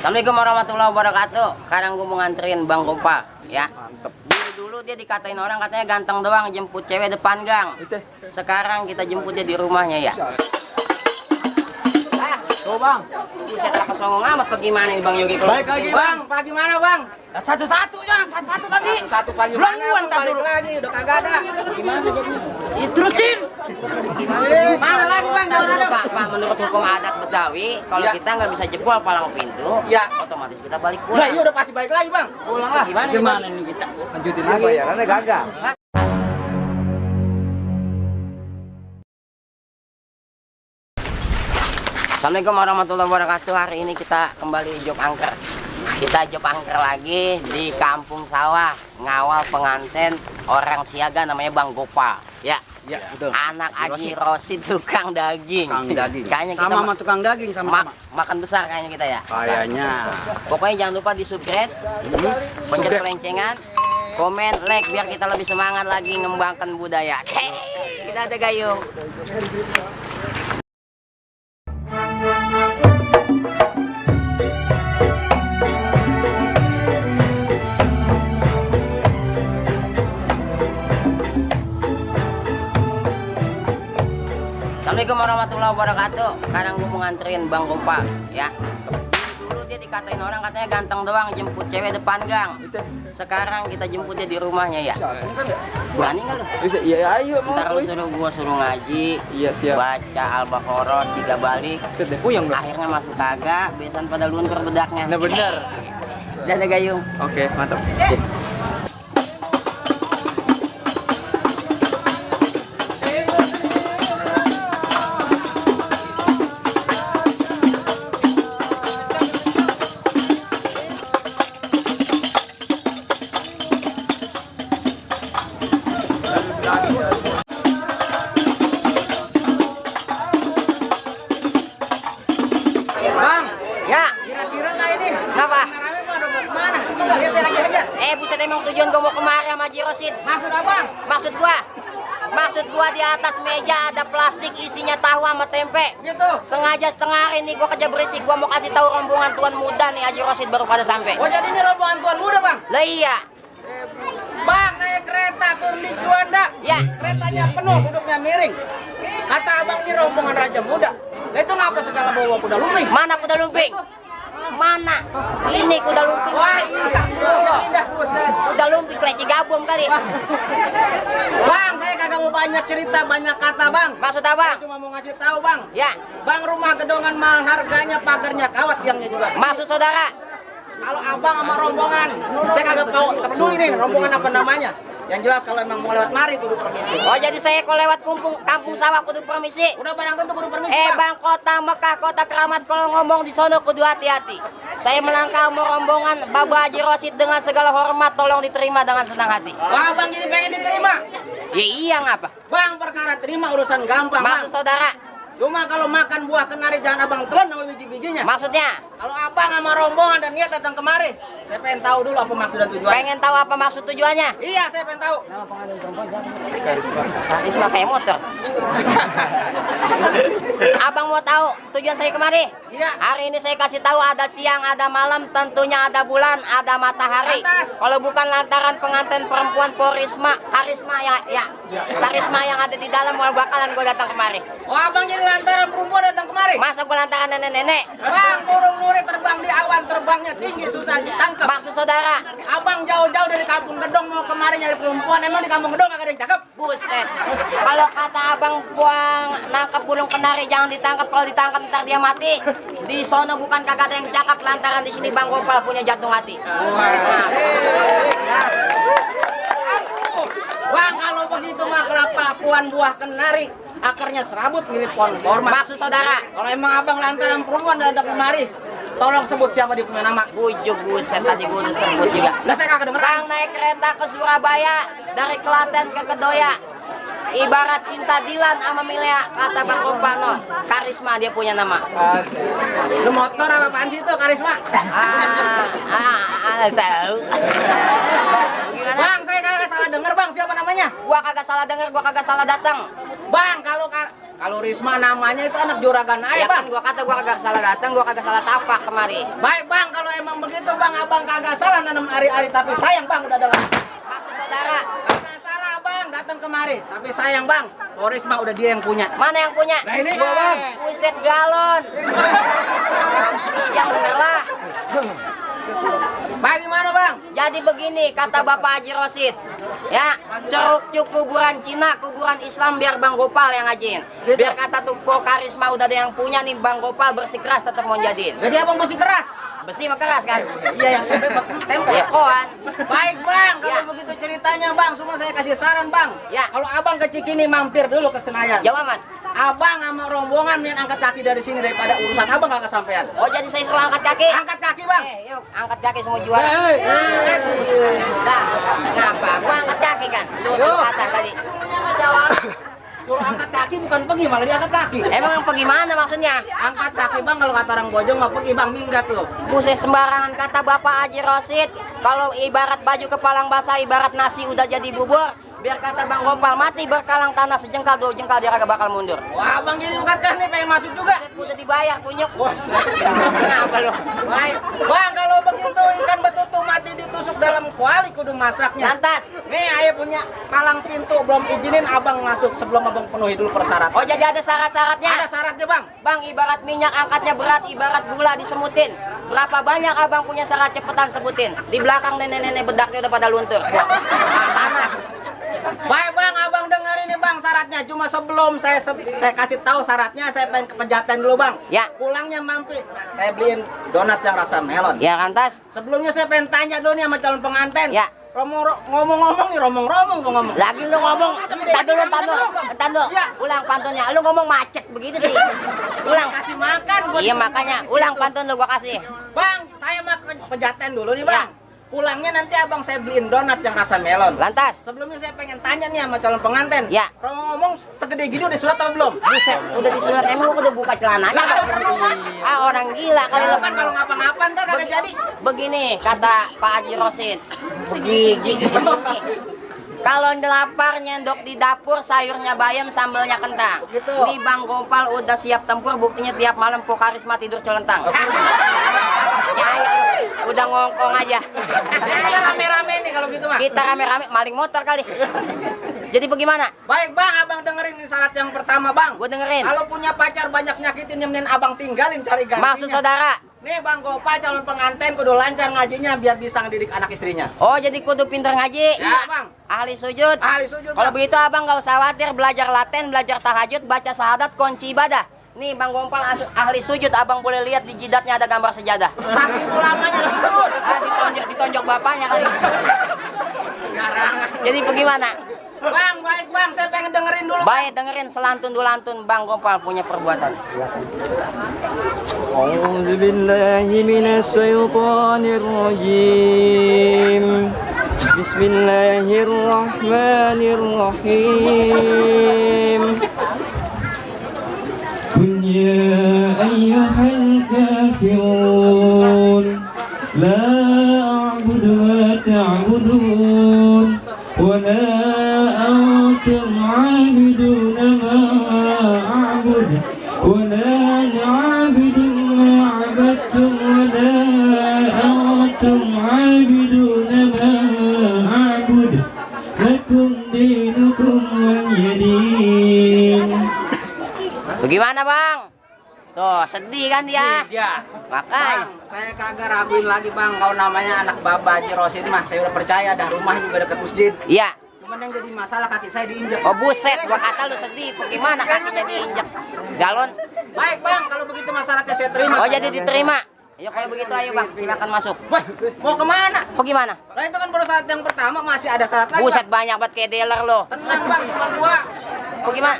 Assalamualaikum warahmatullahi wabarakatuh. Sekarang gue mau nganterin Bang Gopa, ya. Dulu dia dikatain orang katanya ganteng doang jemput cewek depan gang. Sekarang kita jemput dia di rumahnya ya. Tuh bang, Buset lah kesongong amat bagaimana nih Bang Yogi? balik lagi bang. Pagi mana bang? Satu-satu jangan, satu-satu lagi. Satu pagi Belum mana duluan, bang? tak Balik dulu. lagi udah kagak ada. Gimana jadi? Terusin. Mana lagi bang? Jangan ada. Pak, menurut hukum adat Betawi, kalau Ya. kita nggak bisa jebol palang pintu, Ya. otomatis kita balik Nah pulang. iya udah pasti balik lagi bang. Pulang lah. Gimana nih kita? Lanjutin lagi. Bayarannya gagal. Assalamualaikum warahmatullahi wabarakatuh. Hari ini kita kembali job angker. Kita job angker lagi di kampung sawah, ngawal pengantin orang siaga namanya Bang Gopa. Ya, Ya, betul. anak Haji Rosid tukang daging. Tukang daging. Kayaknya kita Sama tukang daging sama-sama. makan besar kayaknya kita ya. Kayaknya. Pokoknya jangan lupa di subscribe, pencet kelencengan, komen, like biar kita lebih semangat lagi ngembangkan budaya. Oke, kita ada gayung. Assalamualaikum warahmatullahi wabarakatuh. Sekarang gue mau nganterin Bang Gopa, ya. Dulu dia dikatain orang katanya ganteng doang jemput cewek depan gang. Sekarang kita jemput dia di rumahnya ya. Berani nggak lu? Bisa, iya ayo mau. Ntar lu suruh ngaji, Iya siap. baca Al-Baqarah 3 balik. Set deh, puyeng lu. Akhirnya masuk kagak, besan pada luntur bedaknya. Nah bener. Dada gayung. Oke, mantap. Bang, Ya, kira-kira lah ini. Kenapa? Rame bang, udah mau kemana? Itu nggak lihat saya lagi aja. buset emang tujuan gua mau kemari sama Haji Rosid. Maksud abang? Maksud gua di atas meja ada plastik isinya tahu sama tempe. Gitu. Sengaja setengah hari nih gua kerja berisik, gua mau kasih tahu rombongan tuan muda nih Haji Rosid baru pada sampai. Oh jadi ini rombongan tuan muda bang? Lah iya. Bang naik kereta turun di Juanda. Ya. Keretanya penuh, duduknya miring. Kata abang ini rombongan raja muda. Lah itu ngapa segala bawa kuda lumping? Mana kuda lumping? Mana? Ini kuda lumping. Wah iya, udah pindah buset. Kuda lumping kleci gabung kali. Bang, saya kagak mau banyak cerita, banyak kata bang. Maksud Saya abang? cuma mau ngasih tahu bang. Ya. Bang rumah gedongan mahal harganya, pagarnya kawat, tiangnya juga. Maksud saudara? Kalau abang sama rombongan, saya kagak tahu peduli nih rombongan apa namanya. Yang jelas kalau emang mau lewat mari kudu permisi. Oh jadi saya kalau lewat kampung sawah kudu permisi. Udah barang tentu kudu permisi Bang, kota Mekah, kota keramat, kalau ngomong di sono kudu hati-hati. Saya melangkah mau rombongan Bapak Haji Rosid dengan segala hormat, tolong diterima dengan senang hati. Wah abang jadi pengen diterima. Ya iya ngapa? Bang perkara terima urusan gampang bang. Maksud saudara? Cuma kalau makan buah kenari jangan abang telan sama biji-bijinya. Maksudnya? Kalau abang sama rombongan dan niat datang kemari, saya pengen tahu dulu apa maksud dan tujuannya. Pengen tahu apa maksud tujuannya? Iya saya pengen tahu. Karisma saya motor. Abang mau tahu tujuan saya kemari? Iya. Hari ini saya kasih tahu ada siang, ada malam, tentunya ada bulan, ada matahari. Atas. Kalau bukan lantaran pengantin perempuan karisma yang ada di dalam bakalan gue datang kemari. Oh abang jadi lantaran perempuan datang kemari? Masa gue lantaran nenek-nenek? Bang burung nuri terbang di awan, terbangnya tinggi susah ditangkap. Maksud saudara? Abang jauh-jauh dari kampung Gedong mau kemari nyari perempuan, emang di kampung Gedong gak ada yang cakep? Buset. Kalau kata abang buang nangkep burung kenari jangan ditangkap, kalau ditangkap ntar dia mati. Di sono bukan kagak ada yang cakep lantaran di sini Bang Gopal punya jantung hati. Bang kalau begitu mah kelapa puan buah kenari, akarnya serabut milik pohon korma. Maksud saudara? Kalau emang abang lantaran perempuan datang kemari, tolong sebut siapa dia punya nama. Bujuk buset tadi gue udah sebut juga. Lah saya kagak denger. Bang naik kereta ke Surabaya dari Klaten ke Kedoya. Ibarat cinta Dilan sama Milea, kata Bang Kopano. Karisma dia punya nama. Lu motor apa apaan sih itu karisma? Tahu. Gimana? Bang saya kagak salah denger bang, siapa namanya? Gua kagak salah denger, gua kagak salah datang. Bang kalau Kalau Risma namanya itu anak juragan Ya aja kan bang. gua kata gua kagak salah datang, gua kagak salah tapak kemari. Baik bang, kalau emang begitu bang, abang kagak salah nanam ari-ari, tapi sayang bang udah dalam. Maksud saudara, Kagak salah bang, datang kemari, tapi sayang bang, Risma udah dia yang punya. mana yang punya? Nah, ini, Bang. Buset galon. Yang bener lah. Bang gimana bang? Jadi begini kata Bapak Haji Rosid, ya ceruk cuk kuburan Cina, kuburan Islam biar Bang Gopal yang ngajin. Gitu. Biar kata Tupo Karisma udah ada yang punya nih, Bang Gopal bersikeras tetap mau jadiin. Jadi abang besi keras? Besi mah keras kan? Iya yang tempe. Ya koan. Baik bang, kalau Ya. begitu ceritanya bang, semua saya kasih saran bang. Ya. Kalau abang ke Cikini mampir dulu ke Senayan. Jawaban. Abang sama rombongan main angkat kaki dari sini daripada urusan abang gak kesampean. Oh jadi saya suruh angkat kaki? Angkat kaki bang. Yuk angkat kaki semua juara. Nah, kenapa? Gua angkat kaki kan? Lu kata tadi. Dulunya nggak jawab. Suruh angkat kaki bukan pergi, malah diangkat kaki. Emang bagaimana maksudnya? Angkat kaki bang, kalau kata orang Bojong mah pergi bang, minggat lo. Buset sembarangan kata Bapak Haji Rosid. Kalau ibarat baju kepalang basah, ibarat nasi udah jadi bubur. Biar kata Bang Gopal mati berkalang tanah sejengkal dua jengkal dia kagak bakal mundur. Wah abang jadi bukankah nih pengen masuk juga? Udah dibayar kunyuk. Wah, Kenapa lu? baik. Bang kalau begitu ikan betutu mati ditusuk dalam kuali kudu masaknya. Lantas. Nih ayah punya palang pintu, belum izinin abang masuk sebelum abang penuhi dulu persyaratan. Oh jadi ada syarat-syaratnya? Ada syaratnya bang. Bang ibarat minyak angkatnya berat, ibarat gula disemutin. Berapa banyak abang punya syarat cepetan sebutin. Di belakang nenek-nenek bedaknya udah pada luntur. Baik bang, abang dengerin nih bang syaratnya. Cuma sebelum saya kasih tahu syaratnya, saya pengen ke Pejaten dulu bang. Ya. Pulangnya mampir, saya beliin donat yang rasa melon. Ya lantas. Sebelumnya saya pengen tanya dulu nih sama calon pengantin. Ya. Ngomong-ngomong nih, romong-romong kok ngomong. Lagi lu ngomong, tadi dulu, Ya. ulang pantunnya. Lu ngomong macet begitu sih. Ulang. Kasih makan buat Iya si- makanya, si ulang situ. pantun lu gua kasih. Bang, saya mau ke Pejaten dulu nih Ya. bang. Pulangnya nanti abang saya beliin donat yang rasa melon. Lantas. Sebelumnya saya pengen tanya nih sama calon pengantin. Ya. Ngomong segede gini udah surat apa belum? Buset, udah disurat emang lu udah buka celananya. Ah orang gila kali lu. Kan kalau ngapa-ngapa ntar kagak jadi. Begini kata Pak Haji Rosid. Begini. Kalau lapar nyendok di dapur, sayurnya bayam, sambalnya kentang. Begitu. Nih Bang Gopal udah siap tempur, buktinya tiap malam Po Karisma tidur celentang. Percaya lu, udah ngongkong aja. Jadi kita rame-rame nih kalau gitu mah. Kita rame-rame maling motor kali. Jadi bagaimana? Baik bang, abang dengerin nih syarat yang pertama bang. Gue dengerin. Kalau punya pacar banyak nyakitin, nemenin abang tinggalin cari gantinya. Maksud saudara? Nih bang Gopal calon pengantin kudu lancar ngajinya biar bisa ngedidik anak istrinya. Oh jadi kudu pinter ngaji. Ya bang. Ahli sujud. Ahli sujud Kalau bang. begitu abang gak usah khawatir, belajar laten, belajar tahajud, baca syahadat, kunci ibadah. Nih Bang Gopal ahli sujud, abang boleh lihat di jidatnya ada gambar sejadah. Saking ulamanya sujud. Ditonjok bapaknya kali. Garangan. Jadi bagaimana? Bang, baik bang, saya pengen dengerin dulu. Baik dengerin selantun dulantun Bang Gopal punya perbuatan. أعوذ بالله من الشيطان الرجيم بسم الله الرحمن الرحيم قل يا أيها الكافرون لا أعبد ما تعبدون ولا أنتم عابدون ما أعبد ولا أنا عابد ما عبدتم ولا أنتم عابدون ما أعبد لكم دينكم ولي دين. Bagaimana Bang? Tuh sedih kan dia? Iya. Makanya. Bang, saya kagak raguin lagi bang. Kalau namanya anak Baba Haji Rosid mah, saya udah percaya dah, rumahnya juga dekat masjid. Iya. Cuman yang jadi masalah kaki saya diinjek. Oh buset, gua kata lu sedih. Bagaimana kakinya diinjek? Galon. Baik bang, kalau begitu masalahnya saya terima. Oh jadi diterima. Ayo kalau begitu ayo Bang, silakan masuk. Wah, mau kemana? Bagaimana? Nah itu kan baru syarat yang pertama, masih ada syarat lagi. Buset Bang. banyak banget kayak dealer lo. Tenang bang, cuma dua. Bagaimana?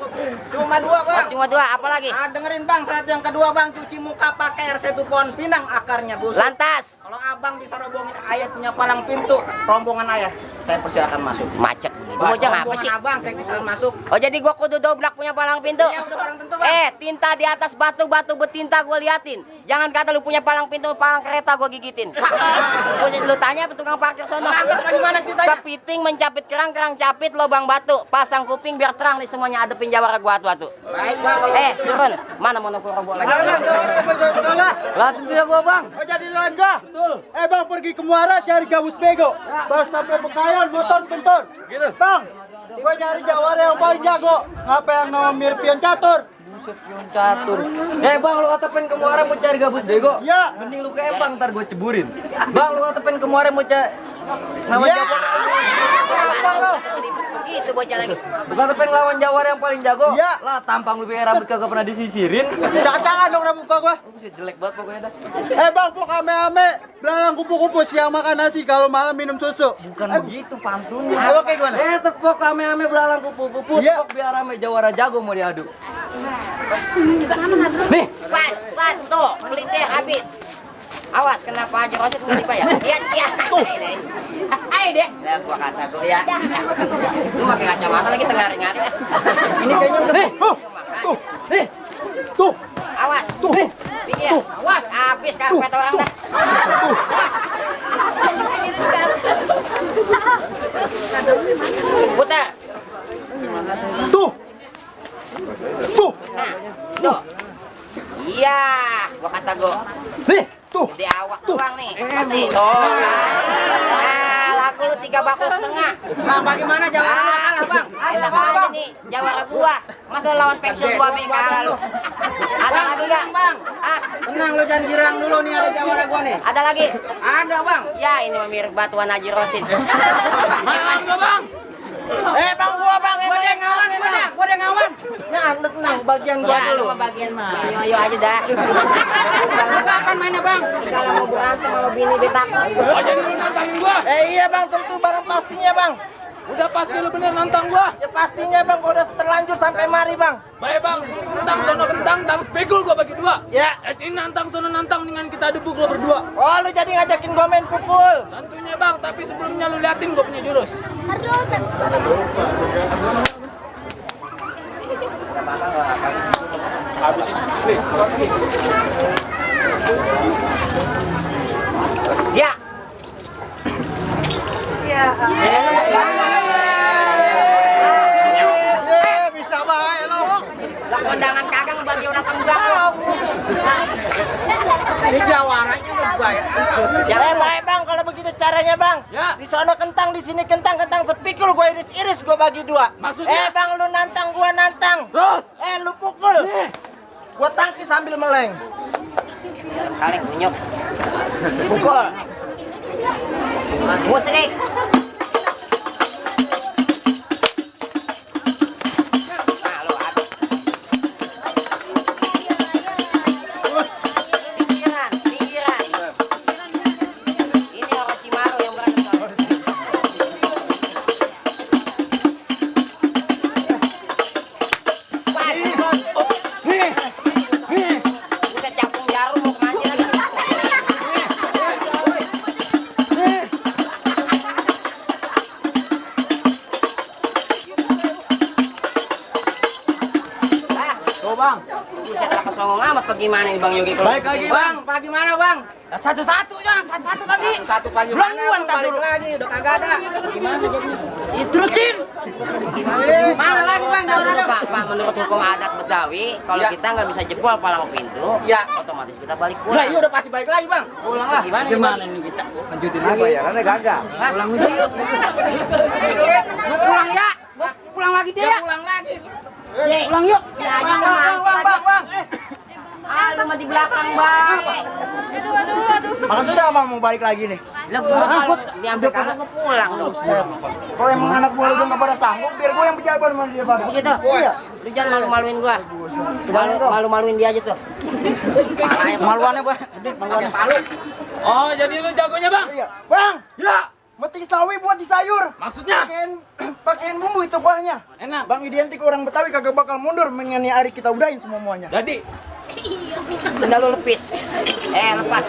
Cuma dua bang. Cuma dua, apa lagi? Ah, dengerin bang, syarat yang kedua bang, cuci muka pakai air setu pohon pinang akarnya busuk. Lantas. Kalau Kalau abang bisa rombongin ayah punya palang pintu, rombongan ayah, saya persilakan masuk. Macet begitu. Bocah apa Rombongan sih? abang, saya persilakan masuk. Oh jadi gua kudu doblak punya palang pintu? Iya, udah barang tentu, Bang. Tinta di atas batu bertinta gua liatin. Jangan kata lu punya palang pintu, palang kereta gua gigitin. Lu tanya apa tukang parkir sono? Lantas bagaimana ceritanya? Kepiting mencapit kerang capit lubang batu. Pasang kuping biar terang nih semuanya, adepin jawara gua atu-atu. Baik, Bang. Kalau gitu, Bang. Turun. Mana mau nongkrong rombol lagi? Betul lah. Lah tentu ya gua bang. Oh jadi lain gak? Betul. Bang pergi ke Muara cari gabus bego. Baru sampai Bekayon motor bentor. Gitu. Bang, gua nyari jawara yang paling jago. Ngapa yang nama mirip pion catur? Buset pion catur. Bang, lu kata pengen ke Muara mau cari gabus bego? Ya. Mending lu ke Empang ntar gua ceburin. Bang, lu kata pengen ke Muara mau cari nama Ya. Jawara. Apa lo? Itu bocah lagi. Lu kata pengen lawan Jawara yang paling jago? Ya. Lah tampang lu biar rambut kagak pernah disisirin. Cacangan dong rambut gua. Buset jelek banget pokoknya dah. Bang, pok ame-ame. Belalang kupu-kupu siang makan nasi, kalau malam minum susu. Bukan begitu pantunnya. Kalau kayak gimana? Tepok ame-ame belalang kupu-kupu, Iya. tepok biar rame Jawara jago mau diadu. Nih, Pas, tuh, pelitnya habis. Awas, kenapa aja roset nggak dibayar? Iya. Tuh. Ayo deh. Lah gua kata gua ya. Lu pakai kacamata lagi tengari-ngari. Ini kayaknya udah. nih, Tuh. nih. Tuh. Awas. Tuh. Iya. Awas, habis karpet orang dah. Putar. Tuh. Tuh. Nah, tuh. Iya, gua kata gua. Nih, tuh. Di awak doang nih. Pasti. Tuh. Nah, laku lu 3 bakul setengah. Nah, bagaimana jawara lu kalah, Bang? Enak aja nih, jawara gua. Masa lawan pensiun gua main kalah lu. Ada lagi gak? Bang. Ah, Tenang lu jangan girang dulu nih, ada jawara gua nih. ada lagi? Ada, Bang. Ya, ini mah mirip batuan Haji Rosin. Bang, gua yang ngawan, gua yang ngawan. Nah, anda tenang, bagian gua Ya, lu dulu. mah bagian ayo aja dah. Kapan mainnya, Bang? Kalau mau berantem sama bini betakut. Iya, Bang, tentu barang pastinya, Bang. Udah pasti lu bener nantang gua. Ya pastinya, Bang, gua udah terlanjur sampai mari, Bang. Baik bang, kentang sono kentang, tang spekul gua bagi 2. Ya. Ini nantang sono nantang dengan kita debuk lo berdua. Oh, lu jadi ngajakin gua main pukul. Tentunya bang, tapi sebelumnya lu liatin gua punya jurus. Ya. Bisa baik lo. Lah kondangan kagak bagi orang penggak. Ini jawaranya berbahaya. Baik, Bang, kalau begitu caranya, Bang. Ya. Di sana kentang, di sini kentang, kentang sepikul gua iris-iris gua bagi 2. Maksudnya? Bang, lu nantang, gua nantang. Terus? Lu pukul. Gua tangkis sambil meleng. Kaleng kunyuk. Pukul. Musrik. Nah, lu habis. Pinggiran. Ini orang Cimaru yang berantem. Bisa capung jarum mau kemana lagi? Tuh bang. Buset lah kesongong amat bagaimana nih Bang Yogi? Baik lagi bang. Bang, gimana, Bang? Satu-satu ya, satu-satu lagi. Satu pagi mana, Bang? Balik lagi, udah kagak ada. Gimana jadi? Terusin. Mana lagi, Bang? Jawarannya? Pak, menurut hukum adat Betawi, kalau Ya. kita nggak bisa jebol palang pintu, Ya. otomatis kita balik Nah, pulang. iya udah pasti balik lagi, Bang. Pulang lah. Gimana nih kita? Lanjutin lagi. Bayarannya gagal. Pulang dulu yuk. Pulang ya. Pulang lagi dia. Ya, pulang lagi. Pulang yuk. Bang. Ah, lu mah di belakang, Bang. Maksudnya abang mau balik lagi nih? Lah gua kalau diambil kagak gua pulang dong. Kalau emang anak buah lu nggak pada sanggup, biar gue yang berjalan sama dia pada. Begitu. Iya. Lu jangan malu-maluin gua. Malu-maluin dia aja tuh. Palanya Maluannya bang. Pakai palu. Oh jadi lu jagonya bang? Iya. Bang. Ya. Metik sawi buat di sayur. Maksudnya? Pakein bumbu itu buahnya. Enak. Bang identik orang Betawi kagak bakal mundur mengenai hari kita udahin semuanya. Jadi. sendal lu lepis. Lepas.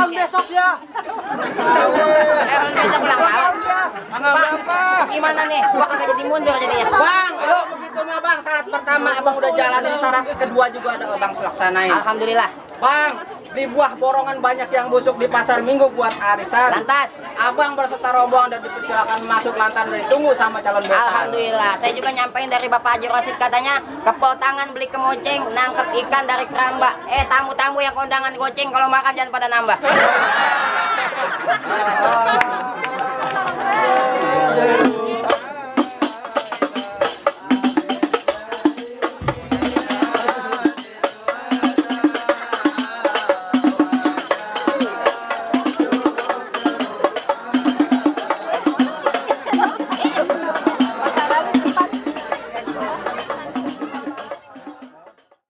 tahun besok ya. Besok ulang tahun. Tanggal berapa? Gimana nih? Gua kagak jadi mundur jadinya. Bang, kalau begitu mah bang, syarat pertama abang udah jalanin, syarat kedua juga ada abang laksanain. Alhamdulillah. Bang, di buah borongan banyak yang busuk di pasar minggu buat arisan. Lantas, Abang berserta rombongan dan dipersilakan masuk lantaran ditunggu sama calon besan. alhamdulillah. Saya juga nyampein dari Bapak Haji Rosid katanya kepol tangan beli kemoceng, nangkep ikan dari keramba. Tamu-tamu yang kondangan goceng kalau makan jangan pada nambah.